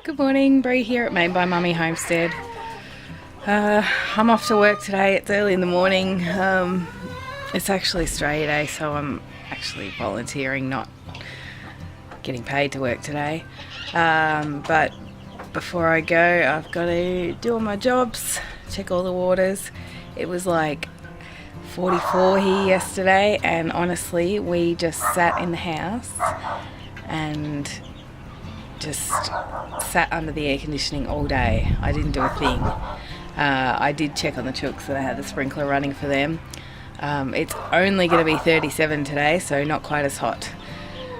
Good morning, Bree here at Made by Mummy Homestead. I'm off to work today. It's early in the morning. It's actually Australia Day, so I'm actually volunteering, not getting paid to work today. But before I go, I've got to do all my jobs, check all the waters. It was like 44 here yesterday, and honestly, we just sat in the house and just sat under the air conditioning all day. I didn't do a thing. I did check on the chooks and I had the sprinkler running for them. It's only going to be 37 today, so not quite as hot.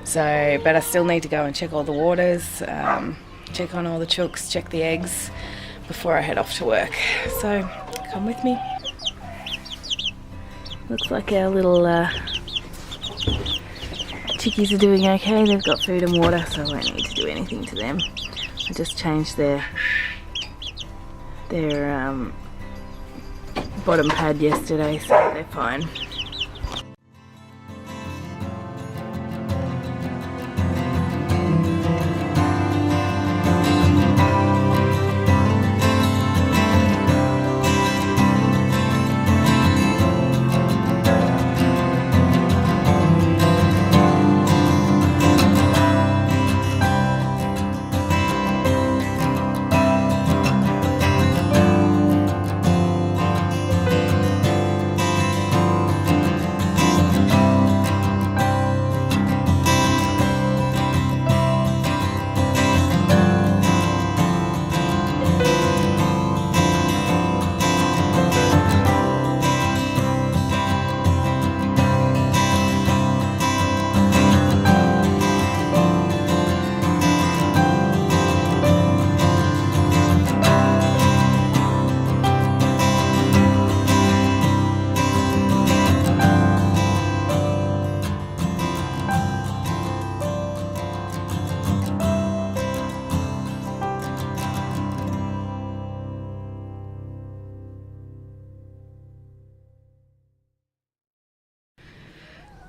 So, but I still need to go and check all the waters, check on all the chooks, check the eggs before I head off to work. So, come with me. Looks like our little chickies are doing okay. They've got food and water, so I won't need to do anything to them. I just changed their bottom pad yesterday, so they're fine.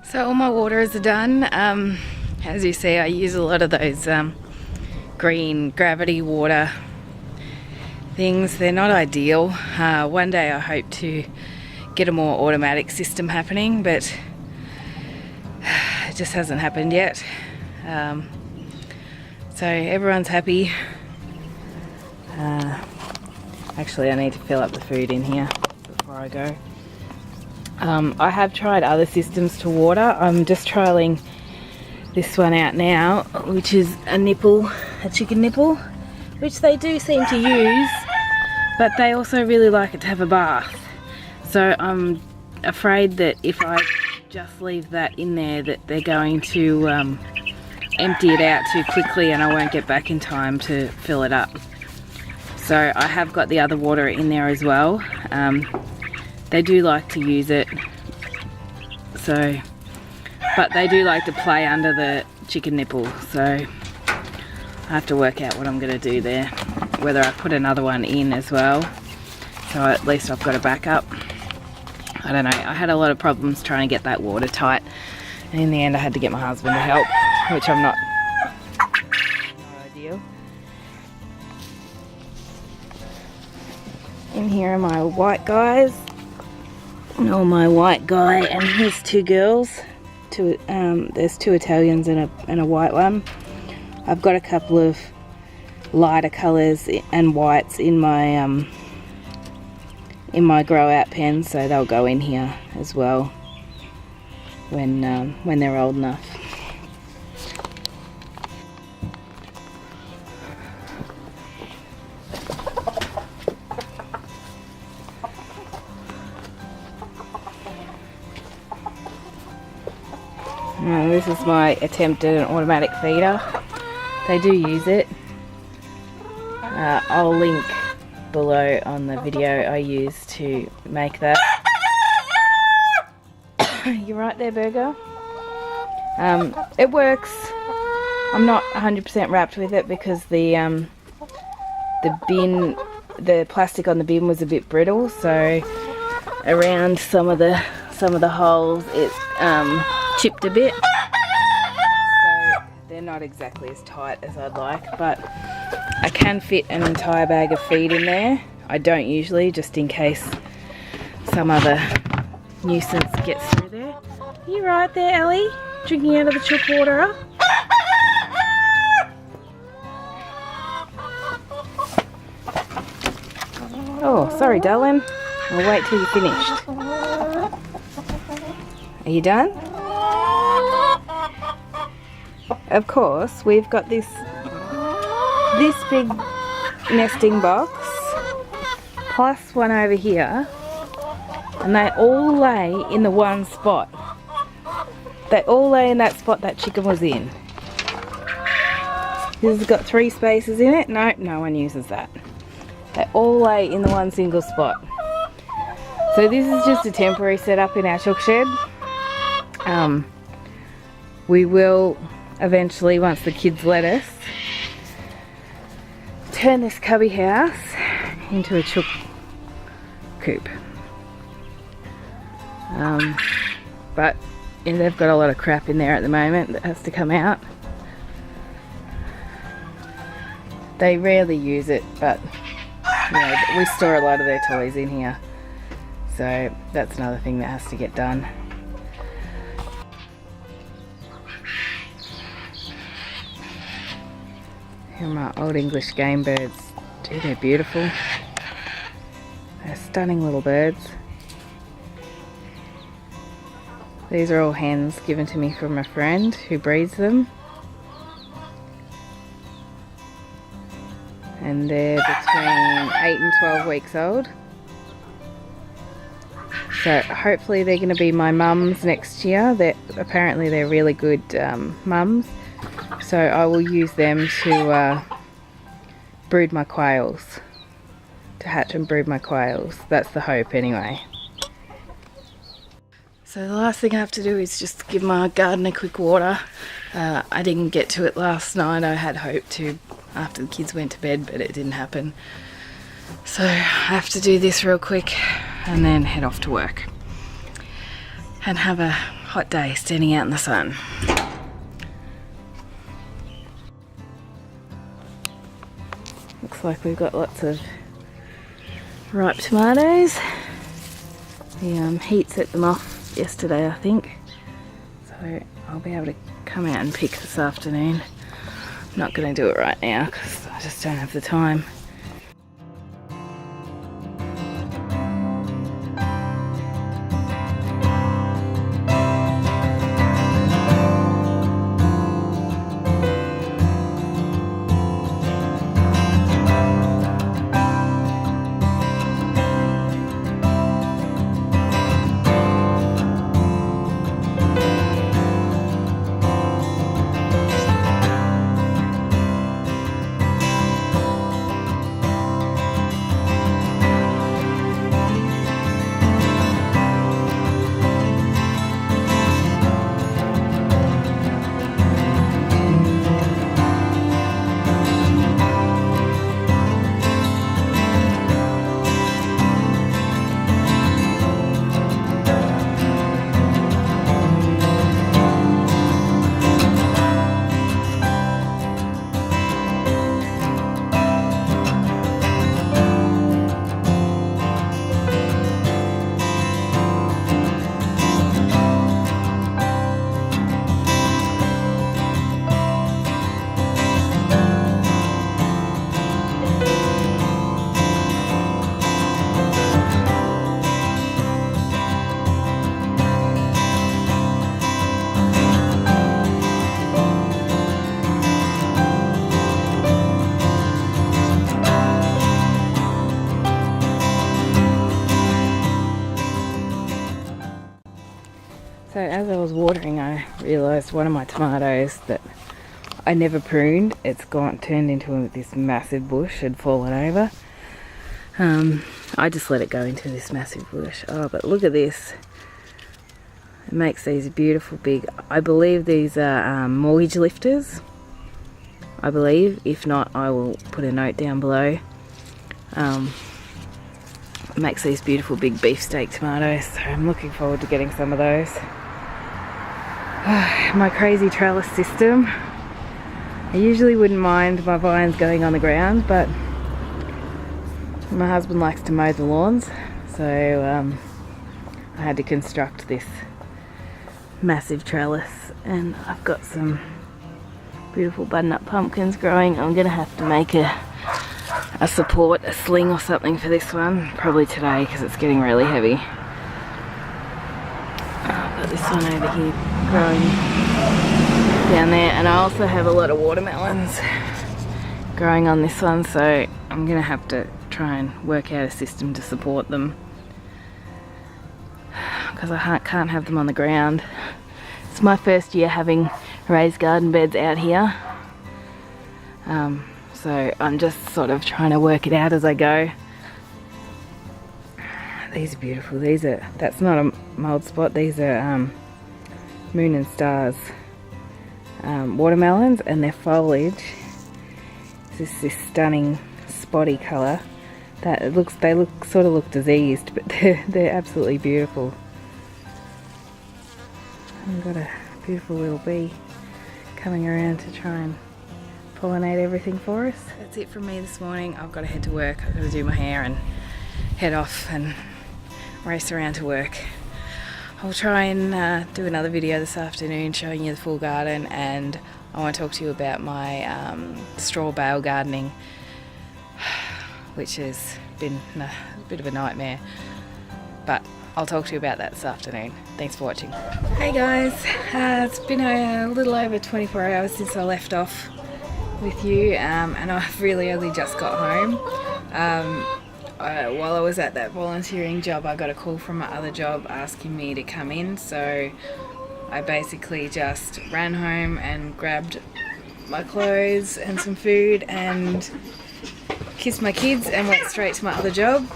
So all my waters are done. As you see, I use a lot of those green gravity water things. They're not ideal. One day I hope to get a more automatic system happening, but it just hasn't happened yet. So everyone's happy. Actually, I need to fill up the food in here before I go. I have tried other systems to water. I'm just trialing this one out now, which is a chicken nipple, which they do seem to use, but they also really like it to have a bath. So I'm afraid that if I just leave that in there, that they're going to empty it out too quickly and I won't get back in time to fill it up. So I have got the other water in there as well. They do like to use it, but they do like to play under the chicken nipple, so I have to work out what I'm going to do there, whether I put another one in as well, so at least I've got a backup. I don't know, I had a lot of problems trying to get that watertight, and in the end I had to get my husband to help, which I'm not ideal. In here are my white guys. Oh, my white guy and his two girls. There's two Italians and a white one. I've got a couple of lighter colours and whites in my grow out pen, so they'll go in here as well when they're old enough. This is my attempt at an automatic feeder. They do use it. I'll link below on the video I used to make that. You right there, Burger? It works. I'm not 100% wrapped with it because the plastic on the bin was a bit brittle, so around some of the holes it chipped a bit, so they're not exactly as tight as I'd like, but I can fit an entire bag of feed in there. I don't usually, just in case some other nuisance gets through there. Are you right there, Ellie? Drinking out of the chook water? Oh, sorry, darling. I'll wait till you're finished. Are you done? Of course, we've got this big nesting box plus one over here, and they all lay in the one spot. They all lay in that spot that chicken was in. This has got 3 spaces in it. No, no one uses that. They all lay in the one single spot. So this is just a temporary setup in our chook shed. We will eventually, once the kids let us, turn this cubby house into a chook coop. But they've got a lot of crap in there at the moment that has to come out. They rarely use it, but you know, we store a lot of their toys in here, so that's another thing that has to get done. Here are my old English game birds. Gee, they're beautiful. They're stunning little birds. These are all hens given to me from a friend who breeds them. And they're between 8 and 12 weeks old. So hopefully they're going to be my mums next year. Apparently they're really good mums. So I will use them to brood my quails. To hatch and brood my quails. That's the hope anyway. So the last thing I have to do is just give my garden a quick water. I didn't get to it last night. I had hoped to after the kids went to bed, but it didn't happen. So I have to do this real quick and then head off to work. And have a hot day standing out in the sun. Looks like we've got lots of ripe tomatoes. The heat set them off yesterday, I think. So I'll be able to come out and pick this afternoon. I'm not going to do it right now because I just don't have the time. So as I was watering, I realised one of my tomatoes that I never pruned, it's turned into this massive bush, had fallen over. I just let it go into this massive bush. Oh, but look at this. It makes these beautiful big, I believe these are mortgage lifters. I believe. If not, I will put a note down below. It makes these beautiful big beefsteak tomatoes. So I'm looking forward to getting some of those. My crazy trellis system I usually wouldn't mind my vines going on the ground, but my husband likes to mow the lawns, so I had to construct this massive trellis, and I've got some beautiful button-up pumpkins growing. I'm gonna have to make a support, a sling or something for this one, probably today because it's getting really heavy. I've got this one over here growing down there, and I also have a lot of watermelons growing on this one, so I'm gonna have to try and work out a system to support them because I can't have them on the ground. It's my first year having raised garden beds out here, so I'm just sort of trying to work it out as I go. These are beautiful. That's not a mold spot, these are Moon and Stars watermelons, and their foliage is this stunning spotty colour that they sort of look diseased, but they're absolutely beautiful. I've got a beautiful little bee coming around to try and pollinate everything for us. That's it from me this morning. I've got to head to work. I've got to do my hair and head off and race around to work. I'll try and do another video this afternoon showing you the full garden, and I want to talk to you about my straw bale gardening, which has been a bit of a nightmare, but I'll talk to you about that this afternoon. Thanks for watching. Hey guys, it's been a little over 24 hours since I left off with you, and I've really only just got home. While I was at that volunteering job, I got a call from my other job asking me to come in, so I basically just ran home and grabbed my clothes and some food and kissed my kids and went straight to my other job.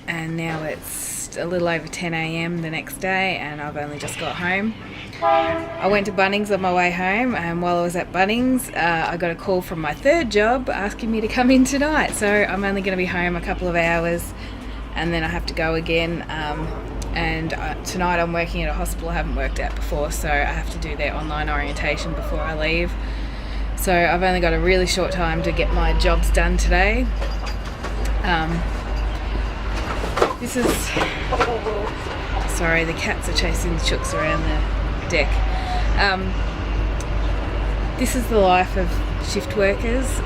And now it's a little over 10 AM the next day, and I've only just got home. I went to Bunnings on my way home, and while I was at Bunnings, I got a call from my third job asking me to come in tonight. So I'm only going to be home a couple of hours, and then I have to go again. And tonight I'm working at a hospital I haven't worked at before, so I have to do their online orientation before I leave. So I've only got a really short time to get my jobs done today. This is... Sorry, the cats are chasing the chooks around the deck. This is the life of shift workers.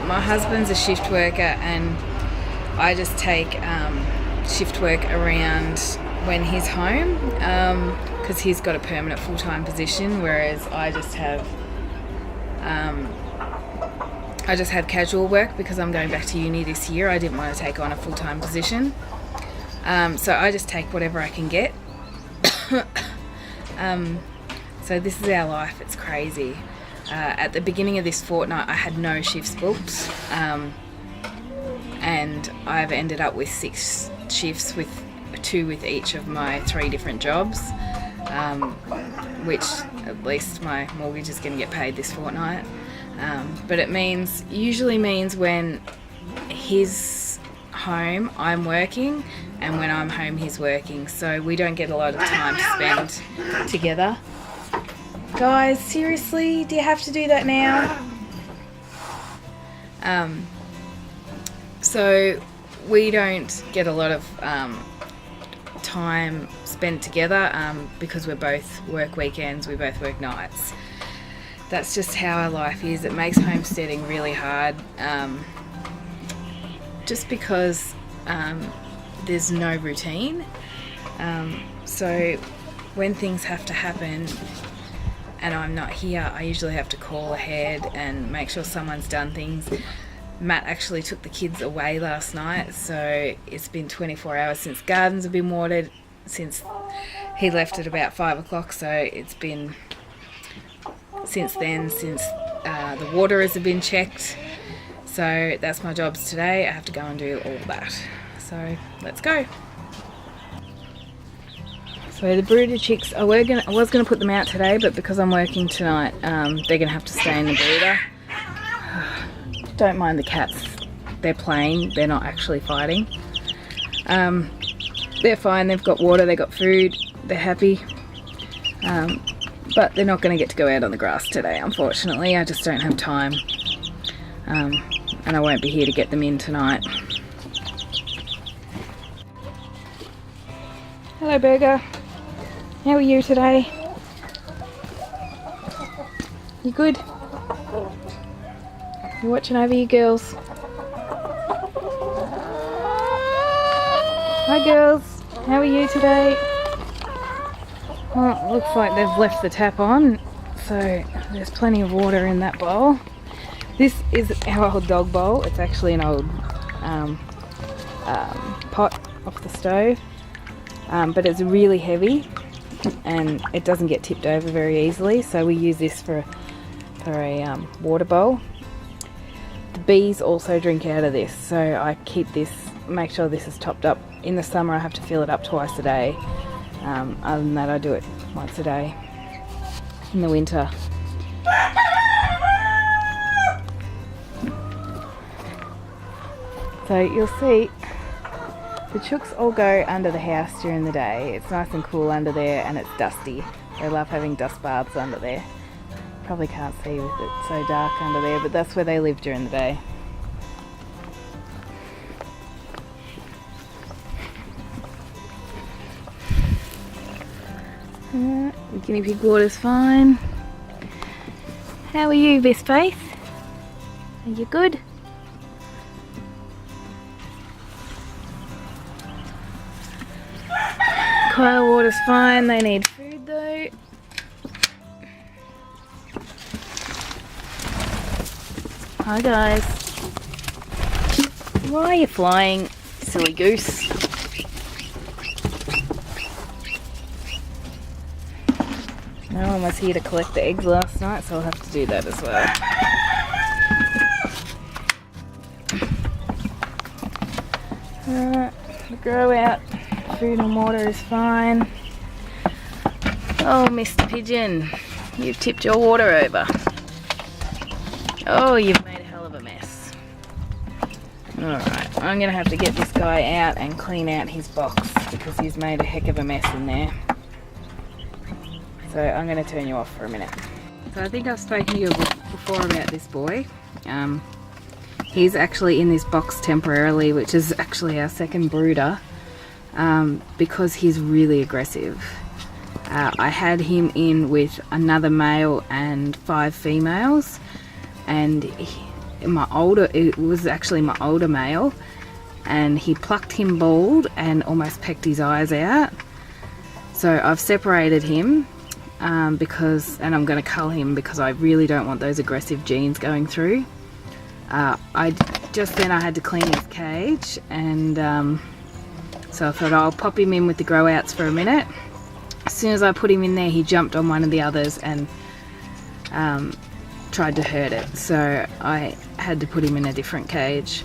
My husband's a shift worker, and I just take shift work around when he's home, because he's got a permanent full-time position, whereas I just have casual work because I'm going back to uni this year. I didn't want to take on a full-time position, so I just take whatever I can get. So this is our life. It's crazy. At the beginning of this fortnight I had no shifts booked, and I've ended up with 6 shifts, with 2 with each of my 3 different jobs, which at least my mortgage is going to get paid this fortnight. But it usually means when he's home I'm working, and when I'm home he's working, so we don't get a lot of time to spend together. Guys, seriously, do you have to do that now? So we don't get a lot of time spent together, because we both work weekends, we both work nights. That's just how our life is. It makes homesteading really hard, just because there's no routine. So when things have to happen and I'm not here, I usually have to call ahead and make sure someone's done things. Matt actually took the kids away last night, so it's been 24 hours since gardens have been watered, since he left at about 5 o'clock, so it's been since then, since the waterers have been checked. So that's my jobs today. I have to go and do all that. So let's go. So the brooder chicks, I was gonna put them out today, but because I'm working tonight, they're gonna have to stay in the brooder. Don't mind the cats. They're playing. They're not actually fighting. They're fine. They've got water. They've got food. They're happy. but they're not going to get to go out on the grass today, unfortunately. I just don't have time, and I won't be here to get them in tonight. Hello, Burger. How are you today? You good? You watching over you girls? Hi girls, how are you today? Well, it looks like they've left the tap on, so there's plenty of water in that bowl. This is our old dog bowl. It's actually an old pot off the stove, but it's really heavy and it doesn't get tipped over very easily, so we use this for a water bowl. The bees also drink out of this, so I keep this, make sure this is topped up. In the summer I have to fill it up twice a day. Other than that I do it once a day in the winter. So you'll see the chooks all go under the house during the day. It's nice and cool under there and it's dusty. They love having dust baths under there. Probably can't see with it so dark under there, but that's where they live during the day. The guinea pig water's fine. How are you, Best Faith? Are you good? Quail water's fine, they need food though. Hi guys. Why are you flying, silly goose? No one was here to collect the eggs last night, so I'll have to do that as well. Alright, the grow out food and water is fine. Oh, Mr. Pigeon, you've tipped your water over. Oh, you've made a hell of a mess. Alright, I'm going to have to get this guy out and clean out his box because he's made a heck of a mess in there. So I'm going to turn you off for a minute. So I think I've spoken to you before about this boy. He's actually in this box temporarily, which is actually our second brooder, because he's really aggressive. I had him in with another male and 5 females, and it was actually my older male, and he plucked him bald and almost pecked his eyes out. So I've separated him. Because I'm going to cull him because I really don't want those aggressive genes going through. Just then I had to clean his cage, and so I thought I'll pop him in with the grow outs for a minute. As soon as I put him in there, he jumped on one of the others and tried to hurt it, so I had to put him in a different cage.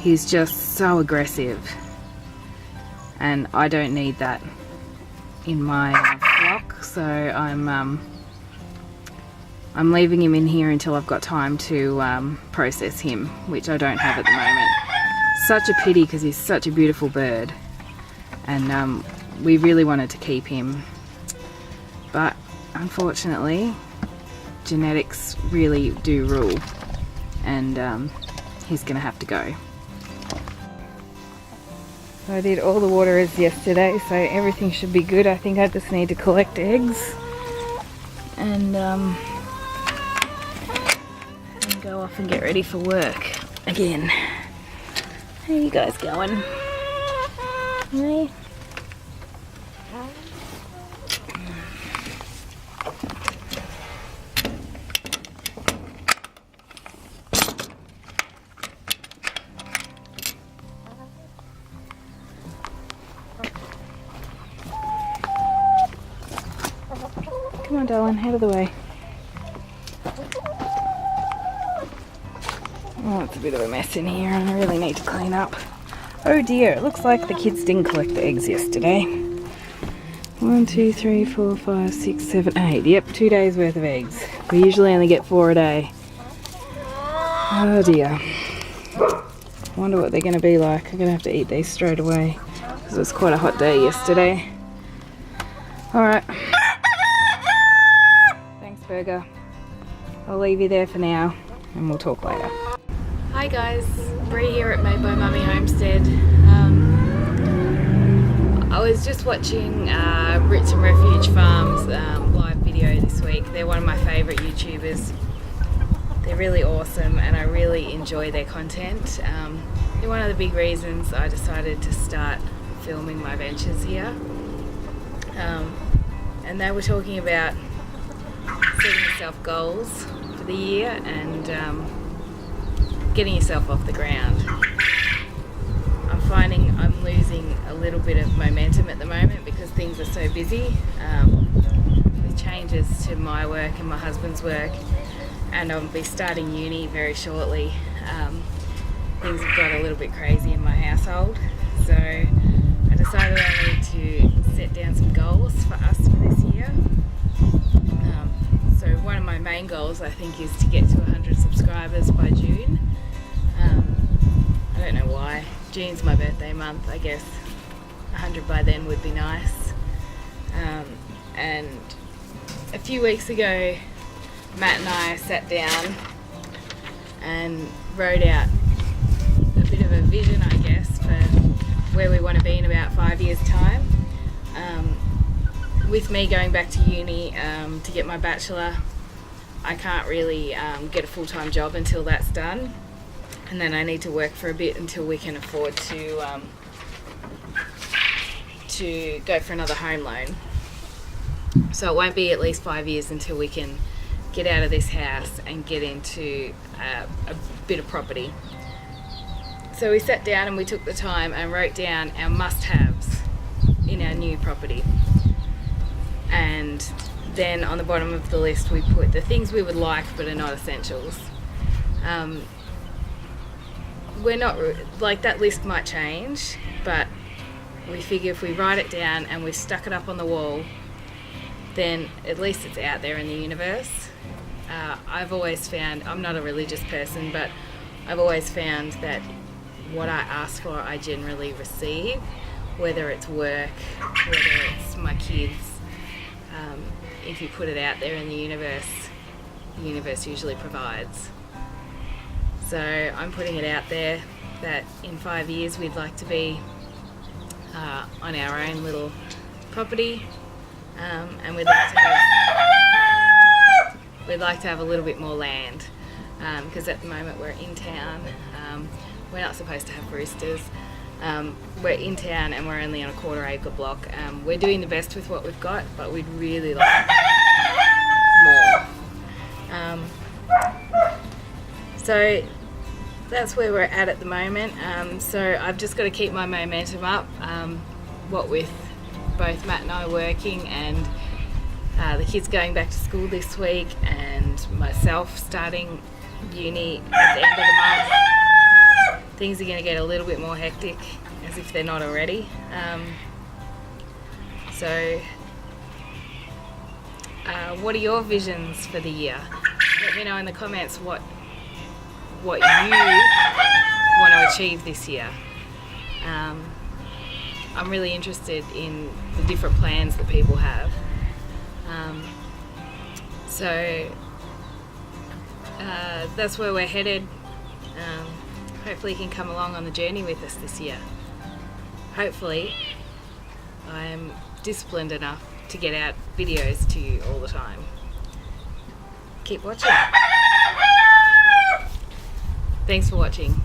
He's just so aggressive and I don't need that in my flock, so I'm leaving him in here until I've got time to process him, which I don't have at the moment. Such a pity because he's such a beautiful bird, and we really wanted to keep him, but unfortunately genetics really do rule, and he's gonna have to go. I did all the waterers yesterday, so everything should be good. I think I just need to collect eggs and go off and get ready for work again. How are you guys going? Hey? Come on, darling, out of the way. Oh, it's a bit of a mess in here and I really need to clean up. Oh dear, it looks like the kids didn't collect the eggs yesterday. 1, 2, 3, 4, 5, 6, 7, 8. Yep, 2 days worth of eggs. We usually only get 4 a day. Oh dear. Wonder what they're going to be like. I'm going to have to eat these straight away because it was quite a hot day yesterday. Alright. cheeseburger. I'll leave you there for now and we'll talk later. Hi guys, Bree here at Made by Mummy Homestead. I was just watching Rich and Refuge Farms live video this week. They're one of my favourite YouTubers. They're really awesome and I really enjoy their content. They're one of the big reasons I decided to start filming my ventures here. And they were talking about setting yourself goals for the year and getting yourself off the ground. I'm finding I'm losing a little bit of momentum at the moment because things are so busy with changes to my work and my husband's work, and I'll be starting uni very shortly. Things have got a little bit crazy in my household, so I decided I need to set down some goals for us for this year. So one of my main goals I think is to get to 100 subscribers by June. I don't know why. June's my birthday month, I guess 100 by then would be nice. And a few weeks ago Matt and I sat down and wrote out a bit of a vision, I guess, for where we want to be in about 5 years' time. With me going back to uni to get my bachelor, I can't really get a full-time job until that's done, and then I need to work for a bit until we can afford to go for another home loan. So it won't be at least 5 years until we can get out of this house and get into a bit of property. So we sat down and we took the time and wrote down our must-haves in our new property. And then on the bottom of the list we put the things we would like but are not essentials. We're not, like, that list might change, but we figure if we write it down and we stuck it up on the wall, then at least it's out there in the universe. I've always found, I'm not a religious person, but I've always found that what I ask for I generally receive, whether it's work, whether it's my kids. If you put it out there in the universe usually provides. So I'm putting it out there that in 5 years we'd like to be on our own little property, and we'd like to have a little bit more land, because at the moment we're in town. We're not supposed to have roosters. We're in town and we're only on a 1/4 acre block. We're doing the best with what we've got, but we'd really like more. So that's where we're at the moment. So I've just got to keep my momentum up, what with both Matt and I working and the kids going back to school this week and myself starting uni at the end of the month. Things are going to get a little bit more hectic, as if they're not already. So what are your visions for the year? Let me know in the comments what you want to achieve this year. I'm really interested in the different plans that people have. So that's where we're headed. Hopefully you can come along on the journey with us this year. Hopefully I'm disciplined enough to get out videos to you all the time. Keep watching. Thanks for watching.